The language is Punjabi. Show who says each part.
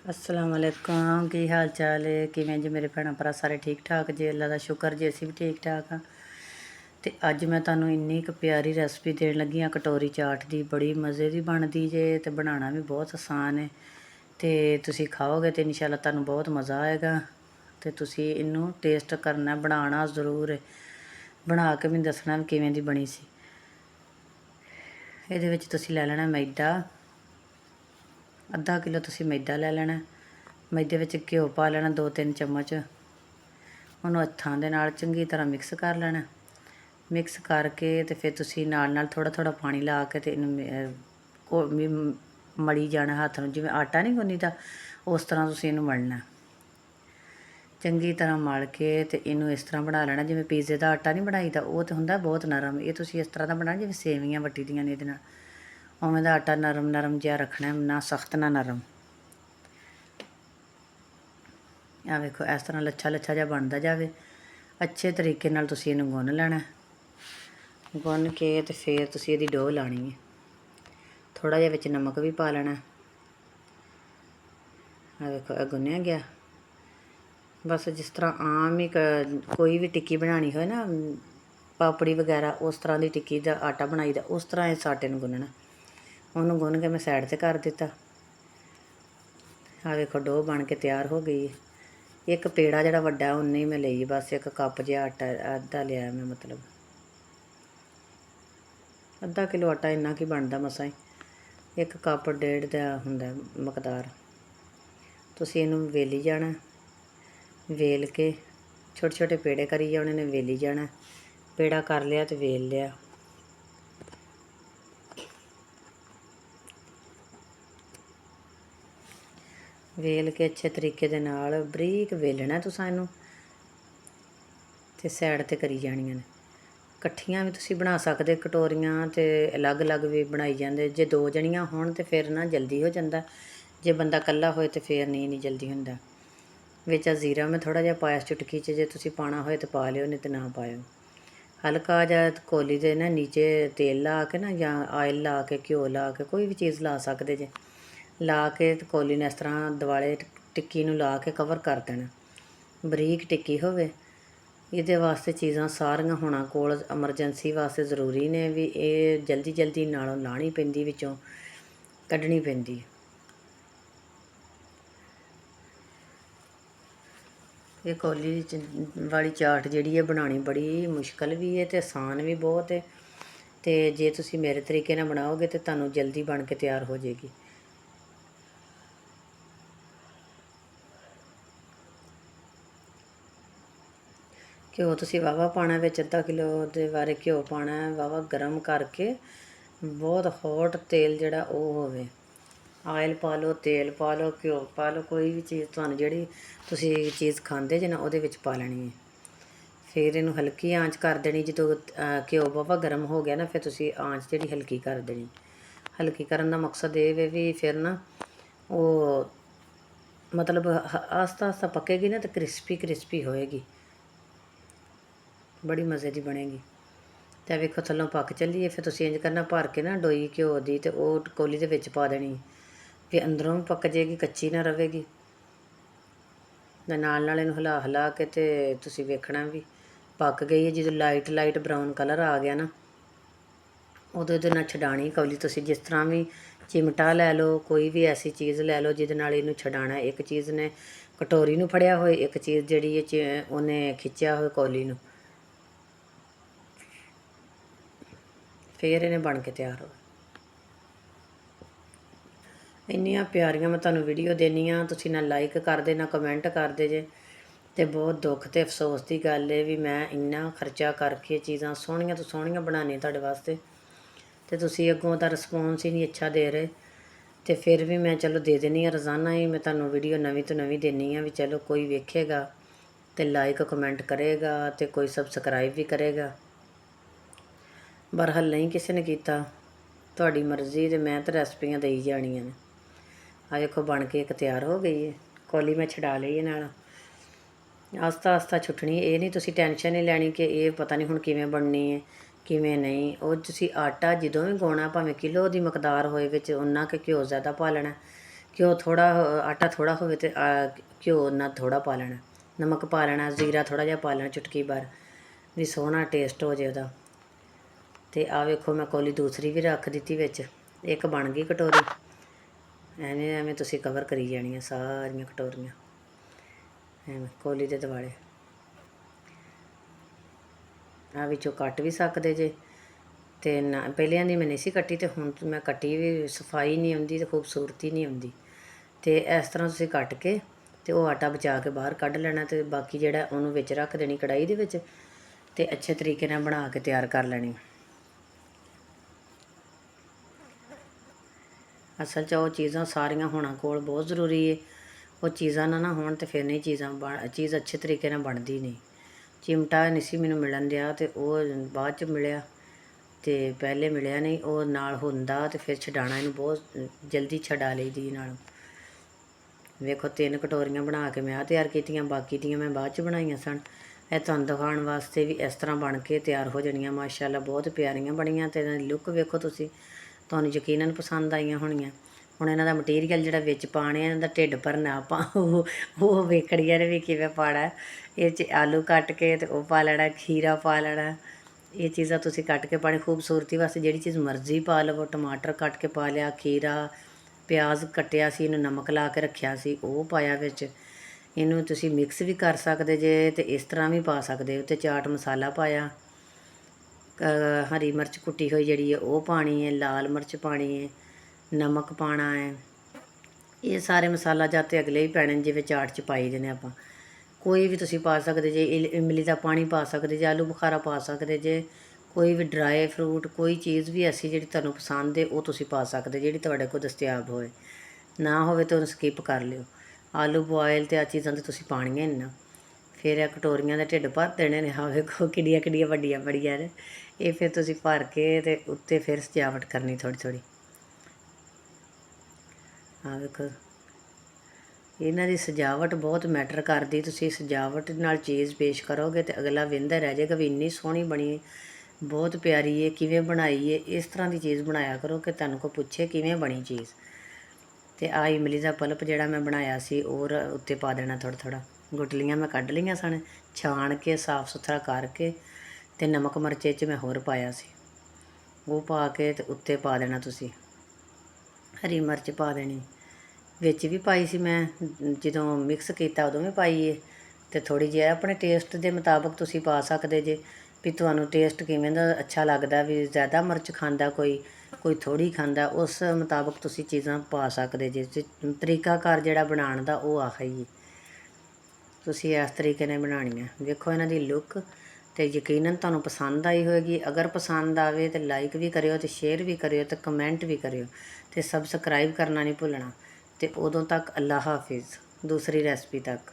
Speaker 1: अस्सलाम वालेकुम की हाल चाल है किवें जी मेरे भैन भरा सारे ठीक ठाक जी अल्लाह का शुक्र जी असी भी ठीक ठाक हाँ। तो अज मैं तुहानूं इन्नी क प्यारी रेसिपी देण लगी हाँ कटोरी चाट दी। बड़ी मज़े की बनती जे ते बनाना भी बहुत आसान है। तो तुसी खाओगे तो इंशाअल्लाह तुहानूं बहुत मज़ा आएगा। तो तुसी इनू टेस्ट करना बनाना जरूर है। बना के मैनूं दसना भी किवें दी बनी सी। इहदे विच तुसी लै लेना मैदा, अद्धा किलो तुसी मैदा लै लेना। मैदे विच घ्यो पा लेना 2-3 चम्मच। उन्होंने हत्थां दे नाल चंगी तरह मिक्स कर लेना। मिक्स करके तो फिर तुसी नाल थोड़ा थोड़ा पानी ला के तो इनू मड़ी जाना हत्थ नूं, जिवें आटा नहीं गुन्नीदा उस तरह तुसी इनू मलना। चंगी तरह मल के तो इनू इस तरह बना लेना जिवें पीजे का आटा नहीं बनाईदा, वो तो हुंदा बहुत नरम। ये तुसी इस तरह का बनाना जिवें सेवियां वट्टी दियां ने इहदे नाल, उवें दा आटा नरम नरम जिहा रखना, ना सख्त ना नरम। आ वेखो इस तरह लच्छा लच्छा जिहा बनदा जावे। अच्छे तरीके नाल तुसी इहनूं गुन्न लैना। गुन्न के तो फिर तुसी इहदी डोह लानी है। थोड़ा जिहा विच नमक भी पा लेना। आ वेखो ए गुन्निया गया। बस जिस तरह आम ही कोई भी टिक्की बनानी होए ना, पापड़ी वगैरह उस तरह की टिक्की का आटा बनाई दा, उस तरह इस आटे नूं गुन्नना। उन्होंने गुन्न के मैं साइड ते कर दिता। आ वेखो डोह बन के तैयार हो गई है। एक पेड़ा जिहड़ा वड्डा उन्नी ही मैं लई, बस एक कप जिहा आटा अद्धा लिया मैं, मतलब अद्धा किलो आटा इन्ना की बनदा मसां ही। एक कप डेढ़ दा हुंदा मकदार। तुसी इहनूं वेली जाना। वेल के छोटे छोटे पेड़े करी जाने ने, वेली जाना। पेड़ा कर लिया तो वेल लिया। वेल के अच्छे तरीके दे नाल बरीक वेलना तुसां इनू, ते साइड ते करी जानियां ने। कट्ठियां भी तुसी बना सकदे कटोरियां, ते अलग अलग भी बनाई जांदे। जे दो जनियां होण ते फिर ना जल्दी हो जांदा, जे बंदा कल्ला होए तो फिर नहीं जल्दी हुंदा। विच जीरा मैं थोड़ा जिहा पाया चुटकी च, जे तुसी पाना होए तो पा लिओ, नहीं तो ना पायो। हल्का जिहा कोली दे ना नीचे तेल ला के ना, या आयल ला के, घ्यो ला के, कोई भी चीज़ ला सकदे जे। ला के ते कोली ने इस तरह दिवाले टिक्की नूं ला के कवर कर देना। बरीक टिक्की होवे। ਇਹਦੇ ਵਾਸਤੇ ਚੀਜ਼ਾਂ ਸਾਰੀਆਂ ਹੋਣਾ ਕੋਲ ਐਮਰਜੈਂਸੀ ਵਾਸਤੇ ਜ਼ਰੂਰੀ ਨੇ ਵੀ। ਇਹ ਜਲਦੀ ਜਲਦੀ ਨਾਲੋਂ ਲਾਣੀ ਪੈਂਦੀ, ਵਿੱਚੋਂ ਕੱਢਣੀ ਪੈਂਦੀ। ਇਹ ਕੌਲੀ ਵਾਲੀ ਚਾਟ ਜਿਹੜੀ ਹੈ ਬਣਾਉਣੀ ਬੜੀ ਮੁਸ਼ਕਲ ਵੀ ਹੈ ਤੇ ਆਸਾਨ ਵੀ ਬਹੁਤ ਹੈ। ਤੇ ਜੇ ਤੁਸੀਂ ਮੇਰੇ ਤਰੀਕੇ ਨਾਲ ਬਣਾਓਗੇ ਤੇ ਤੁਹਾਨੂੰ ਜਲਦੀ ਬਣ ਕੇ ਤਿਆਰ ਹੋ ਜਾਏਗੀ। ਘਿਓ ਤੁਸੀਂ ਵਾਹਵਾ ਪਾਉਣਾ ਵਿੱਚ, ਅੱਧਾ ਕਿਲੋ ਦੇ ਬਾਰੇ ਘਿਓ ਪਾਉਣਾ ਵਾਹਵਾ ਗਰਮ ਕਰਕੇ। ਬਹੁਤ ਹੌਟ ਤੇਲ ਜਿਹੜਾ ਉਹ ਹੋਵੇ। ਆਇਲ ਪਾ ਲਓ, ਤੇਲ ਪਾ ਲਓ, ਘਿਓ ਪਾ ਲਓ, ਕੋਈ ਵੀ ਚੀਜ਼ ਤੁਹਾਨੂੰ ਜਿਹੜੀ ਤੁਸੀਂ ਚੀਜ਼ ਖਾਂਦੇ ਜੇ ਨਾ ਉਹਦੇ ਵਿੱਚ ਪਾ ਲੈਣੀ ਹੈ। ਫਿਰ ਇਹਨੂੰ ਹਲਕੀ ਆਂਚ ਕਰ ਦੇਣੀ। ਜਦੋਂ ਘਿਓ ਵਾਹਵਾ ਗਰਮ ਹੋ ਗਿਆ ਨਾ, ਫਿਰ ਤੁਸੀਂ ਆਂਚ ਜਿਹੜੀ ਹਲਕੀ ਕਰ ਦੇਣੀ। ਹਲਕੀ ਕਰਨ ਦਾ ਮਕਸਦ ਇਹ ਵੇ ਵੀ ਫਿਰ ਨਾ ਉਹ ਮਤਲਬ ਆਸਤਾ ਆਸਤਾ ਪੱਕੇਗੀ ਨਾ, ਤਾਂ ਕ੍ਰਿਸਪੀ ਕ੍ਰਿਸਪੀ ਹੋਏਗੀ, बड़ी मज़े की बनेगी। तो वेखो थल्लों पक चली है। फिर तुसीं इंज करना, भर के ना डोई घ्यो दी ते ओह कोली दे विच पा देनी। फिर अंदरों भी पक जाएगी, कच्ची ना रहेगी। ते नाल नाल इहनूं हिला हिला के ते तुसीं वेखना भी पक गई है। जो लाइट लाइट ब्राउन कलर आ गया ना, उदों इहदे नाल छडाणी कौली। तुसीं जिस तरह भी चिमटा लै लो, कोई भी ऐसी चीज़ लै लो जिहदे नाल इहनूं छडाणा। एक चीज़ ने कटोरी नूं फड़िया होए, एक चीज़ जिहड़ी उहने खिच्चिया होए कौली नूं। फिर इन्हें बन के तैयार हो। इन्नियां प्यारियां मैं तुहानूं वीडियो देनी आ, तुसीं ना लाइक करदे ना कमेंट करदे जे। ते बहुत दुख ते अफसोस की गल है भी मैं इन्ना खर्चा करके चीज़ां सोहणियां तो सोहणियां बनानी तुहाडे वास्ते, ते तुसीं अग्गों दा रिस्पोंस ही नहीं अच्छा दे रहे। तो फिर भी मैं चलो दे देनी आ, रोज़ाना ही मैं तुहानूं वीडियो नवीं तो नवीं देनी आ, भी चलो कोई वेखेगा तो लाइक कमेंट करेगा, तो कोई सबसक्राइब भी करेगा। बरहल नहीं किसी ने किया, तुहाडी मर्जी। तो मैं तो रेसिपियां दई जानियां ने। आ देखो बन के एक तैयार हो गई है। कौली मैं छड़ा ली है नाल। आस्ता आस्ता छुटनी, ये नहीं तुसीं टेंशन नहीं लैनी कि ये पता नहीं हुण किवें बननी है किवें नहीं। ਉਹ ਤੁਸੀਂ आटा ਜਦੋਂ भी गुणना, भावें किलो की मकदार होए विच उन्ना के घ्यो ज़्यादा पा लेना, ਘਿਓ ਥੋੜਾ, ਆਟਾ ਥੋੜਾ ਹੋਵੇ ਤੇ ਘਿਓ ਨਾ ਥੋੜਾ ਪਾ ਲੈਣਾ, ਨਮਕ ਪਾ ਲੈਣਾ, ਜ਼ੀਰਾ ਥੋੜਾ ਜਿਹਾ ਪਾ ਲੈਣਾ ਚੁਟਕੀ ਭਰ, ਵੀ ਸੋਹਣਾ ਟੇਸਟ ਹੋ ਜੇ ਉਹਦਾ। ਤੇ ਆ ਵੇਖੋ ਮੈਂ ਕੌਲੀ ਦੂਸਰੀ ਵੀ ਰੱਖ ਦਿੱਤੀ ਵਿੱਚ, ਇੱਕ ਬਣ ਗਈ ਕਟੋਰੀ। ਐਵੇਂ ਐਵੇਂ ਤੁਸੀਂ ਕਵਰ ਕਰੀ ਜਾਣੀਆਂ ਸਾਰੀਆਂ ਕਟੋਰੀਆਂ, ਐਵੇਂ ਕੌਲੀ ਦੇ ਦੁਆਲੇ। ਆ ਵਿੱਚੋਂ ਕੱਟ ਵੀ ਸਕਦੇ ਜੇ, ਤੇ ਨਾ ਪਹਿਲਿਆਂ ਦੀ ਮੈਂ ਨਹੀਂ ਸੀ ਕੱਟੀ, ਤੇ ਹੁਣ ਮੈਂ ਕੱਟੀ ਵੀ, ਸਫਾਈ ਨਹੀਂ ਆਉਂਦੀ ਤੇ ਖੂਬਸੂਰਤੀ ਨਹੀਂ ਆਉਂਦੀ। ਤੇ ਇਸ ਤਰ੍ਹਾਂ ਤੁਸੀਂ ਕੱਟ ਕੇ ਤੇ ਉਹ ਆਟਾ ਬਚਾ ਕੇ ਬਾਹਰ ਕੱਢ ਲੈਣਾ, ਤੇ ਬਾਕੀ ਜਿਹੜਾ ਉਹਨੂੰ ਵਿੱਚ ਰੱਖ ਦੇਣੀ ਕੜਾਈ ਦੇ ਵਿੱਚ, ਤੇ ਅੱਛੇ ਤਰੀਕੇ ਨਾਲ ਬਣਾ ਕੇ ਤਿਆਰ ਕਰ ਲੈਣੀ। ਅਸਲ 'ਚ ਉਹ ਚੀਜ਼ਾਂ ਸਾਰੀਆਂ ਹੋਣਾ ਕੋਲ ਬਹੁਤ ਜ਼ਰੂਰੀ ਹੈ। ਉਹ ਚੀਜ਼ਾਂ ਨਾ ਹੋਣ ਤੇ ਫਿਰ ਨਹੀਂ ਚੀਜ਼ ਅੱਛੇ ਤਰੀਕੇ ਨਾਲ ਬਣਦੀ ਨਹੀਂ। ਚਿਮਟਾ ਨਹੀਂ ਸੀ ਮੈਨੂੰ ਮਿਲਣ ਦਿਆ, ਤੇ ਉਹ ਬਾਅਦ 'ਚ ਮਿਲਿਆ, ਤੇ ਪਹਿਲੇ ਮਿਲਿਆ ਨਹੀਂ। ਉਹ ਨਾਲ ਹੁੰਦਾ ਤੇ ਫਿਰ ਛਡਾਉਣਾ ਇਹਨੂੰ ਬਹੁਤ ਜਲਦੀ ਛਡਾ ਲਈਦੀ ਨਾਲ। ਵੇਖੋ 3 ਕਟੋਰੀਆਂ ਬਣਾ ਕੇ ਮੈਂ ਆਹ ਤਿਆਰ ਕੀਤੀਆਂ, ਬਾਕੀ ਦੀਆਂ ਮੈਂ ਬਾਅਦ 'ਚ ਬਣਾਈਆਂ ਸਨ। ਇਹ ਤੁਹਾਨੂੰ ਦਿਖਾਉਣ ਵਾਸਤੇ ਵੀ ਇਸ ਤਰ੍ਹਾਂ ਬਣ ਕੇ ਤਿਆਰ ਹੋ ਜਾਣੀਆਂ। ਮਾਸ਼ਾਅੱਲਾ ਬਹੁਤ ਪਿਆਰੀਆਂ ਬਣੀਆਂ, ਤੇ ਇਹਨਾਂ ਦੀ ਲੁੱਕ ਵੇਖੋ ਤੁਸੀਂ, ਤੁਹਾਨੂੰ ਯਕੀਨਨ ਪਸੰਦ ਆਈਆਂ ਹੋਣੀਆਂ। ਹੁਣ ਇਹਨਾਂ ਦਾ ਮਟੀਰੀਅਲ ਜਿਹੜਾ ਵਿੱਚ ਪਾਣੇ, ਇਹਨਾਂ ਦਾ ਢਿੱਡ ਭਰਨਾ ਆਪਾਂ, ਉਹ ਵੇਖਣੀਆਂ ਨੇ ਵੀ ਕਿਵੇਂ ਪਾਣਾ। ਇਹ 'ਚ ਆਲੂ ਕੱਟ ਕੇ ਤੇ ਉਹ ਪਾ ਲੈਣਾ, ਖੀਰਾ ਪਾ ਲੈਣਾ। ਇਹ ਚੀਜ਼ਾਂ ਤੁਸੀਂ ਕੱਟ ਕੇ ਪਾਣੀ, ਖੂਬਸੂਰਤੀ ਵਾਸਤੇ ਜਿਹੜੀ ਚੀਜ਼ ਮਰਜ਼ੀ ਪਾ ਲਵੋ। ਟਮਾਟਰ ਕੱਟ ਕੇ ਪਾ ਲਿਆ, ਖੀਰਾ, ਪਿਆਜ਼ ਕੱਟਿਆ ਸੀ, ਇਹਨੂੰ ਨਮਕ ਲਾ ਕੇ ਰੱਖਿਆ ਸੀ, ਉਹ ਪਾਇਆ ਵਿੱਚ। ਇਹਨੂੰ ਤੁਸੀਂ ਮਿਕਸ ਵੀ ਕਰ ਸਕਦੇ ਜੇ, ਤੇ ਇਸ ਤਰ੍ਹਾਂ ਵੀ ਪਾ ਸਕਦੇ ਹੋ। ਤੇ ਚਾਟ ਮਸਾਲਾ ਪਾਇਆ, ਹਰੀ ਮਿਰਚ ਕੁੱਟੀ ਹੋਈ ਜਿਹੜੀ ਹੈ ਉਹ ਪਾਣੀ ਹੈ, ਲਾਲ ਮਿਰਚ ਪਾਣੀ ਹੈ, ਨਮਕ ਪਾਉਣਾ ਹੈ। ਇਹ ਸਾਰੇ ਮਸਾਲਾ ਜਾਂ ਤਾਂ ਅਗਲੇ ਹੀ ਪੈਣੇ ਜਿਵੇਂ ਚਾਟ 'ਚ ਪਾਈ ਦੇ ਨੇ ਆਪਾਂ। ਕੋਈ ਵੀ ਤੁਸੀਂ ਪਾ ਸਕਦੇ ਜੇ, ਇਮਲੀ ਦਾ ਪਾਣੀ ਪਾ ਸਕਦੇ ਜੇ, ਆਲੂ ਬੁਖਾਰਾ ਪਾ ਸਕਦੇ ਜੇ, ਕੋਈ ਵੀ ਡਰਾਈ ਫਰੂਟ, ਕੋਈ ਚੀਜ਼ ਵੀ ਐਸੀ ਜਿਹੜੀ ਤੁਹਾਨੂੰ ਪਸੰਦ ਹੈ ਉਹ ਤੁਸੀਂ ਪਾ ਸਕਦੇ, ਜਿਹੜੀ ਤੁਹਾਡੇ ਕੋਲ ਦਸਤਿਆਬ ਹੋਏ। ਨਾ ਹੋਵੇ ਤਾਂ ਉਹਨੂੰ ਸਕਿਪ ਕਰ ਲਿਓ। ਆਲੂ ਬੋਇਲ ਤੇ ਆ ਚੀਜ਼ਾਂ ਤਾਂ ਤੁਸੀਂ ਪਾਣੀਆਂ ਹੀ ਨਾ। ਫਿਰ ਇਹ ਕਟੋਰੀਆਂ ਦੇ ਢਿੱਡ ਭਰ ਦੇਣੇ ਨੇ। ਹਾਂ ਵੇਖੋ ਕਿੱਡੀਆਂ ਕਿੱਡੀਆਂ ਵੱਡੀਆਂ ਬੜੀਆਂ ਨੇ। ਇਹ ਫਿਰ ਤੁਸੀਂ ਭਰ ਕੇ ਤੇ ਉੱਤੇ ਫਿਰ ਸਜਾਵਟ ਕਰਨੀ ਥੋੜ੍ਹੀ ਥੋੜ੍ਹੀ। ਹਾਂ ਵੇਖੋ, ਇਹਨਾਂ ਦੀ ਸਜਾਵਟ ਬਹੁਤ ਮੈਟਰ ਕਰਦੀ। ਤੁਸੀਂ ਸਜਾਵਟ ਨਾਲ ਚੀਜ਼ ਪੇਸ਼ ਕਰੋਗੇ ਤੇ ਅਗਲਾ ਵੇਂਦਾ ਰਹਿ ਜਾਏਗਾ ਵੀ ਇੰਨੀ ਸੋਹਣੀ ਬਣੀ, ਬਹੁਤ ਪਿਆਰੀ ਹੈ, ਕਿਵੇਂ ਬਣਾਈ ਹੈ। ਇਸ ਤਰ੍ਹਾਂ ਦੀ ਚੀਜ਼ ਬਣਾਇਆ ਕਰੋ ਕਿ ਤੁਹਾਨੂੰ ਕੋਈ ਪੁੱਛੇ ਕਿਵੇਂ ਬਣੀ ਚੀਜ਼। ਤੇ ਆ ਇਮਲੀ ਦਾ ਪਲਪ ਜਿਹੜਾ ਮੈਂ ਬਣਾਇਆ ਸੀ ਉਹ ਉੱਤੇ ਪਾ ਦੇਣਾ ਥੋੜ੍ਹਾ ਥੋੜ੍ਹਾ। ਗੁਟਲੀਆਂ ਮੈਂ ਕੱਢ ਲਈਆਂ ਸਨ, ਛਾਣ ਕੇ ਸਾਫ਼ ਸੁਥਰਾ ਕਰਕੇ, ਤੇ ਨਮਕ ਮਿਰਚ 'ਚ ਮੈਂ ਹੋਰ ਪਾਇਆ ਸੀ, ਉਹ ਪਾ ਕੇ ਤੇ ਉੱਤੇ ਪਾ ਦੇਣਾ ਤੁਸੀਂ। ਹਰੀ ਮਿਰਚ ਪਾ ਦੇਣੀ, ਵਿੱਚ ਵੀ ਪਾਈ ਸੀ ਮੈਂ, ਜਦੋਂ ਮਿਕਸ ਕੀਤਾ ਉਦੋਂ ਵੀ ਪਾਈ ਹੈ। ਤੇ ਥੋੜ੍ਹੀ ਜਿਹੀ ਆਪਣੇ ਟੇਸਟ ਦੇ ਮੁਤਾਬਕ ਤੁਸੀਂ ਪਾ ਸਕਦੇ ਜੇ, ਵੀ ਤੁਹਾਨੂੰ ਟੇਸਟ ਕਿਵੇਂ ਦਾ ਅੱਛਾ ਲੱਗਦਾ, ਵੀ ਜ਼ਿਆਦਾ ਮਿਰਚ ਖਾਂਦਾ ਕੋਈ ਥੋੜ੍ਹੀ ਖਾਂਦਾ, ਉਸ ਮੁਤਾਬਕ ਤੁਸੀਂ ਚੀਜ਼ਾਂ ਪਾ ਸਕਦੇ ਜੇ। ਤਰੀਕਾਕਾਰ ਜਿਹੜਾ ਬਣਾਉਣ ਦਾ ਉਹ ਆਹ ਹੀ, ਤੁਸੀਂ ਇਸ ਤਰੀਕੇ ਨਾਲ ਬਣਾਉਣੀ ਹੈ। ਵੇਖੋ ਇਹਨਾਂ ਦੀ ਲੁੱਕ, ਤੇ ਯਕੀਨਨ ਤੁਹਾਨੂੰ ਪਸੰਦ ਆਈ ਹੋਏਗੀ। ਅਗਰ ਪਸੰਦ ਆਵੇ ਤਾਂ ਲਾਈਕ ਵੀ ਕਰਿਓ, ਤੇ ਸ਼ੇਅਰ ਵੀ ਕਰਿਓ, ਤੇ ਕਮੈਂਟ ਵੀ ਕਰਿਓ, ਤੇ ਸਬਸਕ੍ਰਾਈਬ ਕਰਨਾ ਨਹੀਂ ਭੁੱਲਣਾ। ਤੇ ਉਦੋਂ ਤੱਕ ਅੱਲਾ ਹਾਫਿਜ਼, ਦੂਸਰੀ ਰੈਸਪੀ ਤੱਕ।